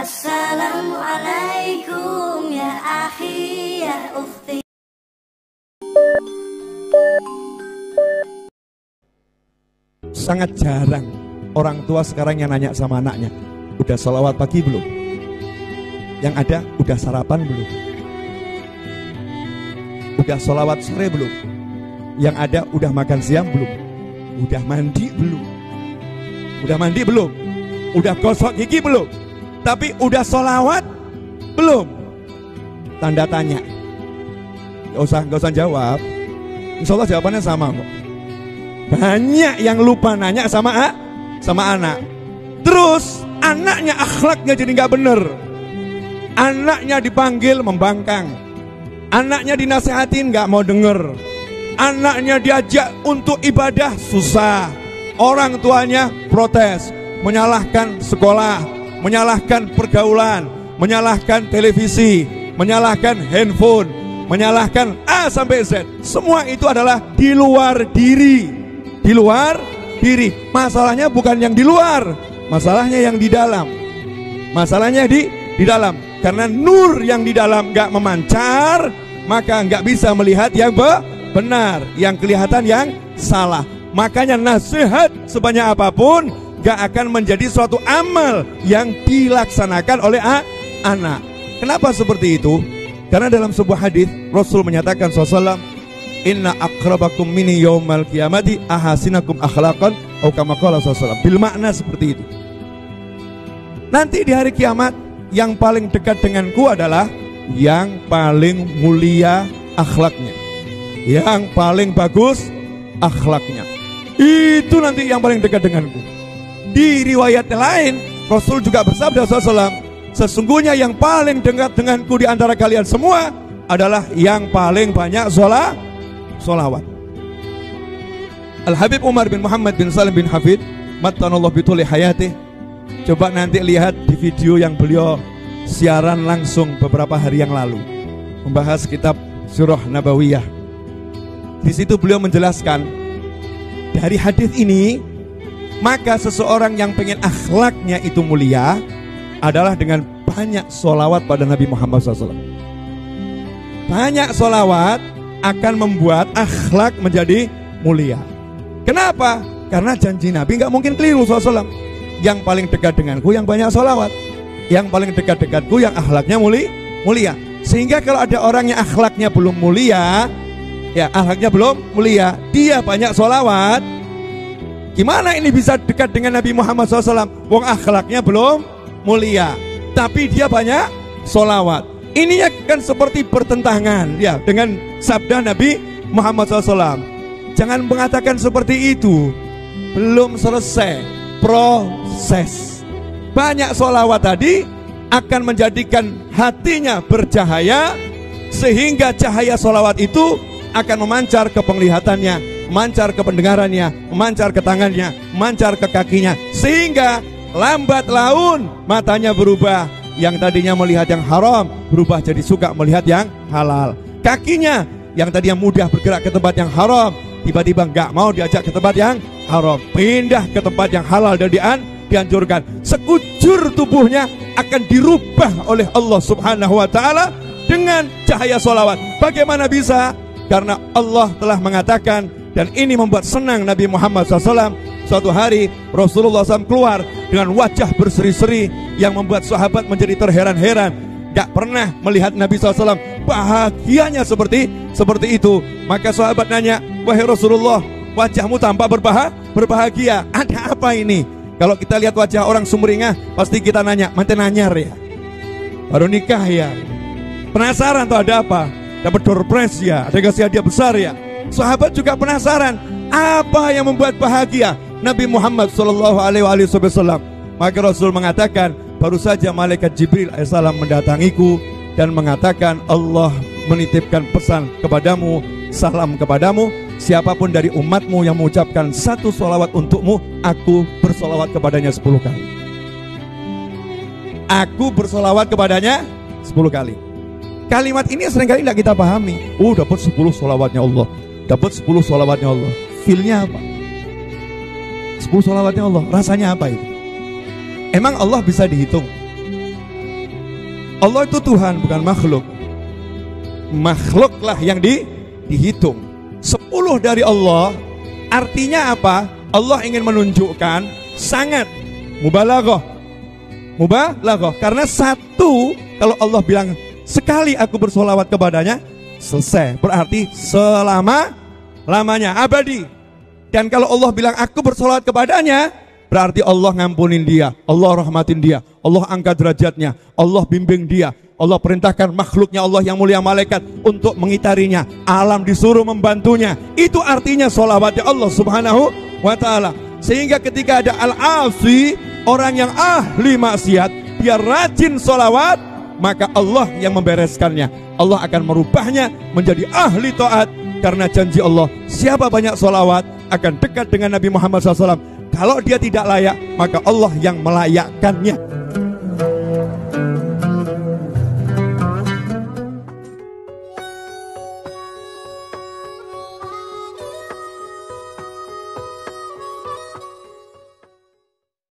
Assalamualaikum ya akhi ya ukhti. Sangat jarang orang tua sekarang yang nanya sama anaknya, udah sholawat pagi belum? Yang ada, udah sarapan belum? Udah sholawat sore belum? Yang ada, udah makan siang belum? Udah mandi belum? Udah mandi belum? Udah gosok gigi belum? Tapi udah sholawat belum? Tanda tanya. Gak usah jawab. Insya Allah jawabannya sama kok. Banyak yang lupa nanya sama anak. Terus anaknya akhlaknya jadi gak bener. Anaknya dipanggil membangkang. Anaknya dinasehatin gak mau denger. Anaknya diajak untuk ibadah susah. Orang tuanya protes, menyalahkan sekolah, menyalahkan pergaulan, menyalahkan televisi, menyalahkan handphone, menyalahkan A sampai Z. Semua itu adalah di luar diri. Di luar diri. Masalahnya bukan yang di luar, masalahnya yang di dalam. Masalahnya di dalam. Karena nur yang di dalam gak memancar, maka gak bisa melihat yang benar, yang kelihatan yang salah. Makanya nasihat sebanyak apapun gak akan menjadi suatu amal yang dilaksanakan oleh anak. Kenapa seperti itu? Karena dalam sebuah hadis Rasul menyatakan SAW, inna akrabakum mini yaumal qiyamati ahasinakum akhlaqan, atau kama qala SAW. Bil makna seperti itu. Nanti di hari kiamat yang paling dekat denganku adalah yang paling mulia akhlaknya, yang paling bagus akhlaknya. Itu nanti yang paling dekat denganku. Di riwayat lain Rasul juga bersabda SAW, sesungguhnya yang paling dekat denganku di antara kalian semua adalah yang paling banyak sholawat. Al-Habib Umar bin Muhammad bin Salim bin Hafid mattanallahu bituli hayatih. Coba nanti lihat di video yang beliau siaran langsung beberapa hari yang lalu, membahas kitab Surah Nabawiyah. Di situ beliau menjelaskan dari hadis ini, maka seseorang yang pengen akhlaknya itu mulia adalah dengan banyak sholawat pada Nabi Muhammad SAW. Banyak sholawat akan membuat akhlak menjadi mulia. Kenapa? Karena janji Nabi nggak mungkin keliru SAW. Yang paling dekat denganku yang banyak sholawat, yang paling dekat-dekatku yang akhlaknya mulia. Sehingga kalau ada orang yang akhlaknya belum mulia, ya akhlaknya belum mulia, dia banyak sholawat, gimana ini bisa dekat dengan Nabi Muhammad SAW? Wong akhlaknya belum mulia, tapi dia banyak sholawat. Ini kan seperti bertentangan ya dengan sabda Nabi Muhammad SAW. Jangan mengatakan seperti itu. Belum selesai proses. Banyak sholawat tadi akan menjadikan hatinya bercahaya, sehingga cahaya sholawat itu akan memancar ke penglihatannya, memancar ke pendengarannya, memancar ke tangannya, memancar ke kakinya, sehingga lambat laun matanya berubah. Yang tadinya melihat yang haram berubah jadi suka melihat yang halal. Kakinya yang tadinya mudah bergerak ke tempat yang haram, tiba-tiba nggak mau diajak ke tempat yang haram, pindah ke tempat yang halal dan dianjurkan. Sekujur tubuhnya akan dirubah oleh Allah Subhanahu wa ta'ala dengan cahaya sholawat. Bagaimana bisa? Karena Allah telah mengatakan, dan ini membuat senang Nabi Muhammad SAW. Suatu hari Rasulullah SAW keluar dengan wajah berseri-seri yang membuat sahabat menjadi terheran-heran. Gak pernah melihat Nabi SAW bahagianya seperti itu. Maka sahabat nanya, wahai Rasulullah, wajahmu tampak berbahagia, ada apa ini? Kalau kita lihat wajah orang sumringah, pasti kita nanya, manten anyar ya? Baru nikah ya? Penasaran tuh ada apa? Dapat door prize ya? Ada kasih hadiah besar ya? Sahabat juga penasaran, apa yang membuat bahagia Nabi Muhammad SAW? Maka Rasul mengatakan, baru saja malaikat Jibril alaihissalam mendatangiku dan mengatakan, Allah menitipkan pesan kepadamu, salam kepadamu, siapapun dari umatmu yang mengucapkan satu sholawat untukmu, aku bersolawat kepadanya 10 kali. Aku bersolawat kepadanya 10 kali. Kalimat ini seringkali tidak kita pahami. Dapat 10 sholawatnya Allah, dapat 10 sholawatnya Allah. Feelnya apa? 10 sholawatnya Allah, rasanya apa itu? Emang Allah bisa dihitung? Allah itu Tuhan, bukan makhluk. Makhluklah yang dihitung. 10 dari Allah artinya apa? Allah ingin menunjukkan sangat mubalaghah. Karena satu, kalau Allah bilang sekali aku bersolawat kepadanya, selesai, berarti selama-lamanya, abadi. Dan kalau Allah bilang aku bersolawat kepadanya, berarti Allah ngampunin dia, Allah rahmatin dia, Allah angkat derajatnya, Allah bimbing dia, Allah perintahkan makhluknya Allah yang mulia malaikat untuk mengitarinya, alam disuruh membantunya. Itu artinya solawatnya Allah subhanahu wa ta'ala. Sehingga ketika ada al-asi, orang yang ahli maksiat, dia rajin solawat, maka Allah yang membereskannya. Allah akan merubahnya menjadi ahli taat. Karena janji Allah, siapa banyak solawat akan dekat dengan Nabi Muhammad SAW. Kalau dia tidak layak, maka Allah yang melayakkannya.